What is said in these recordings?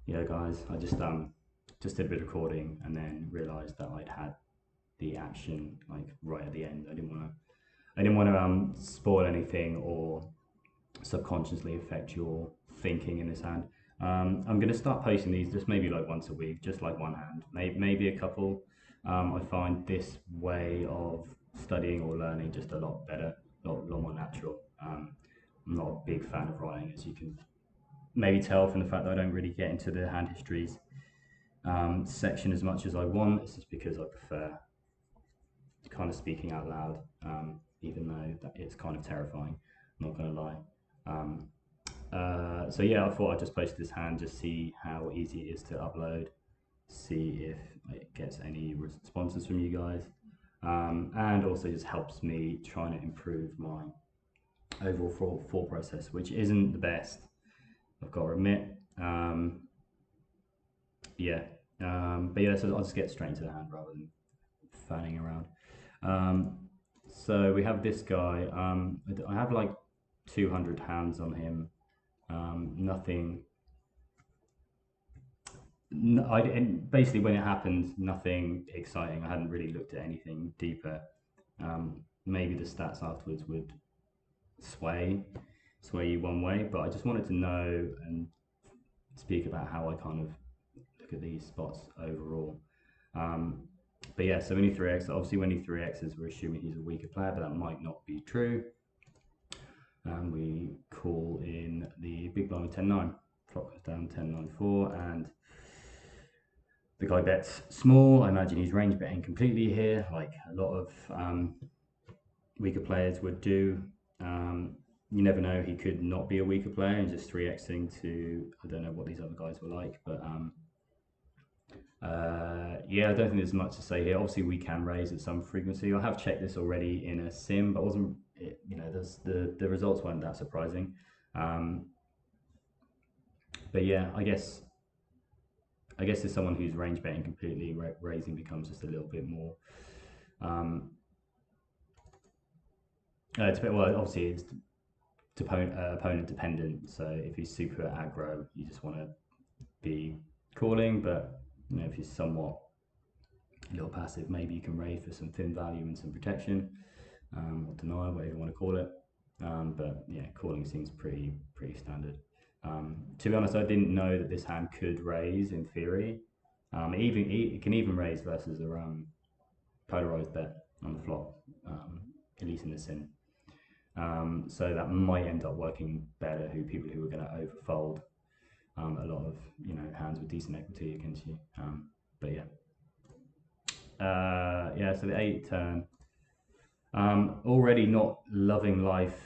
Yeah, guys, I just did a bit of recording and then realised that I'd had the action like right at the end. I didn't want to spoil anything or subconsciously affect your thinking in this hand. I'm gonna start posting these just maybe like once a week, just like one hand, maybe a couple. I find this way of studying or learning just a lot better, lot more natural. I'm not a big fan of writing, as you can maybe tell from the fact that I don't really get into the hand histories section as much as I want. It's just because I prefer kind of speaking out loud, even though it's kind of terrifying. I'm not going to lie. Um, so yeah, I thought I'd just post this hand, just see how easy it is to upload, see if it gets any responses from you guys, and also just helps me trying to improve my overall thought process, which isn't the best. I've got to admit. Yeah, but yeah, so I'll just get straight into the hand rather than fanning around. Um, so we have this guy. I have like 200 hands on him. Nothing. And basically, when it happened, nothing exciting. I hadn't really looked at anything deeper. Maybe the stats afterwards would sway sway you one way, but I just wanted to know and speak about how I kind of look at these spots overall. Um, but yeah, so any 3x, obviously when he 3x's, we're assuming he's a weaker player, but that might not be true. And we call in the big blind with 10-9. Flop goes down 10-9-4, and the guy bets small. I imagine he's range betting completely here, like a lot of weaker players would do. You never know, he could not be a weaker player and just 3xing to, I don't know what these other guys were like, but yeah, I don't think there's much to say here. Obviously, we can raise at some frequency. I have checked this already in a sim, but wasn't it, the results weren't that surprising. Um, but yeah, I guess as someone who's range betting completely, raising becomes just a little bit more. Um, well, obviously it's opponent dependent. So if he's super aggro, you just want to be calling. But if he's somewhat a little passive, maybe you can raise for some thin value and some protection, or denial, whatever you want to call it. But yeah, calling seems pretty standard. To be honest, I didn't know that this hand could raise in theory. It can even raise versus a polarized bet on the flop, at least in the sim. So that might end up working better. People who are going to overfold a lot of hands with decent equity against you. But yeah, yeah. So the 8 turn. Already not loving life,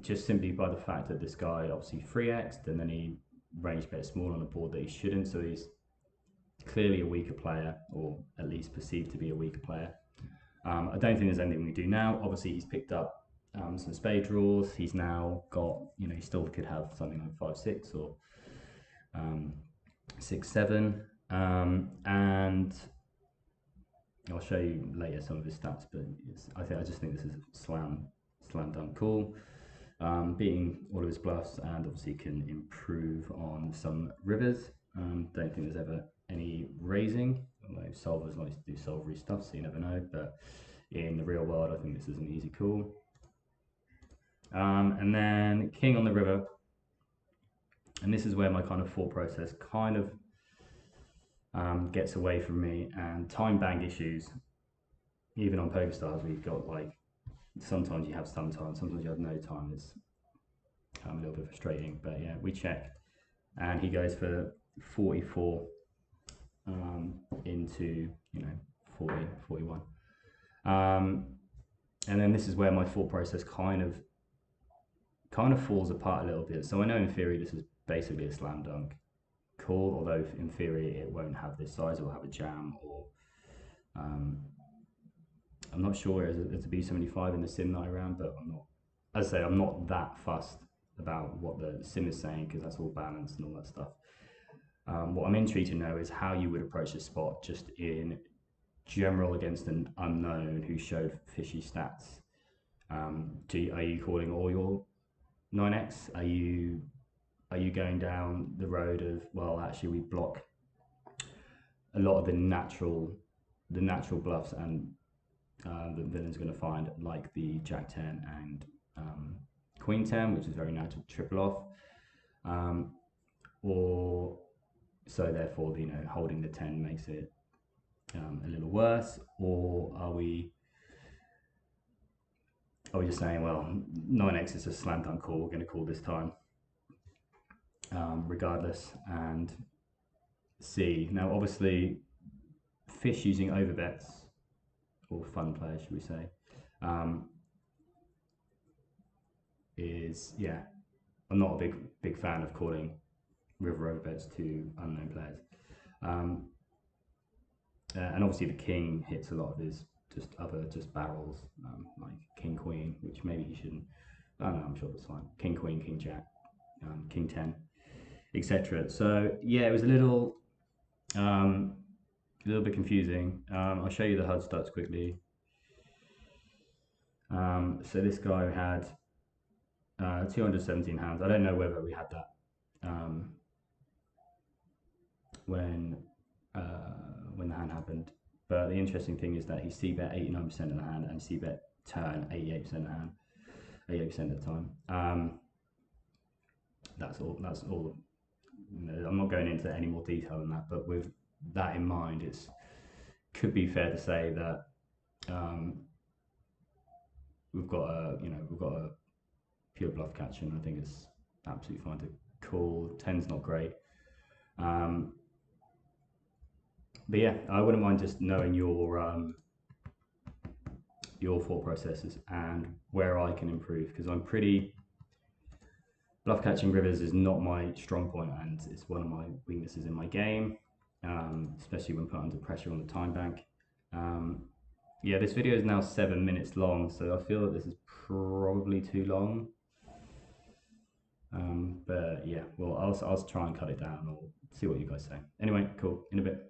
just simply by the fact that this guy obviously 3x'd and then he range bet small on a board that he shouldn't, so he's clearly a weaker player, or at least perceived to be a weaker player. I don't think there's anything we do now. Obviously, he's picked up some spade draws. He's now got, he still could have something like 5-6 or 6-7, and I'll show you later some of his stats, but I just think this is a slam dunk call. Beating all of his bluffs, and obviously can improve on some rivers. Don't think there's ever any raising. Although solvers like to do solvery stuff, so you never know. But in the real world, I think this is an easy call. And then king on the river, and this is where my kind of thought process kind of gets away from me, and time bang issues. Even on PokerStars, we've got like sometimes you have some time, sometimes you have no time. It's a little bit frustrating, but yeah, we check, and he goes for 44 into 40, 41. And then this is where my thought process kind of falls apart a little bit. So I know in theory this is basically a slam dunk call, although in theory it won't have this size, it will have a jam, or I'm not sure there's a B75 in the sim that I ran, but as I say, I'm not that fussed about what the sim is saying because that's all balanced and all that stuff. What I'm intrigued to know is how you would approach a spot just in general against an unknown who showed fishy stats. Are you calling all your 9x? Are you are you going down the road of, well, actually we block a lot of the natural bluffs and the villain's going to find, like the Jack 10 and Queen 10, which is very natural triple off, or so therefore holding the 10 makes it a little worse, or are we just saying, well, 9x is a slam dunk call, we're going to call this time regardless, and see. Now obviously fish using overbets, or fun players should we say, is, yeah, I'm not a big fan of calling river overbets to unknown players. And obviously the king hits a lot of his just barrels, like king queen, which maybe he shouldn't. I don't know, I'm sure that's fine. King queen, king jack, king 10, etc. So yeah, it was a little bit confusing. I'll show you the HUD stats quickly. So this guy had 217 hands. I don't know whether we had that when the hand happened, but the interesting thing is that he c-bet 89% of the hand and c-bet turn 88% of the hand, 88% of the time. That's all. I'm not going into any more detail than that, but with that in mind, it could be fair to say that we've got a pure bluff catcher, and I think it's absolutely fine to call. 10's not great. But yeah, I wouldn't mind just knowing your thought processes and where I can improve, because I'm pretty, bluff catching rivers is not my strong point, and it's one of my weaknesses in my game, especially when put under pressure on the time bank. Yeah, this video is now 7 minutes long, so I feel that this is probably too long. But yeah, well, I'll try and cut it down, or see what you guys say. Anyway, cool, in a bit.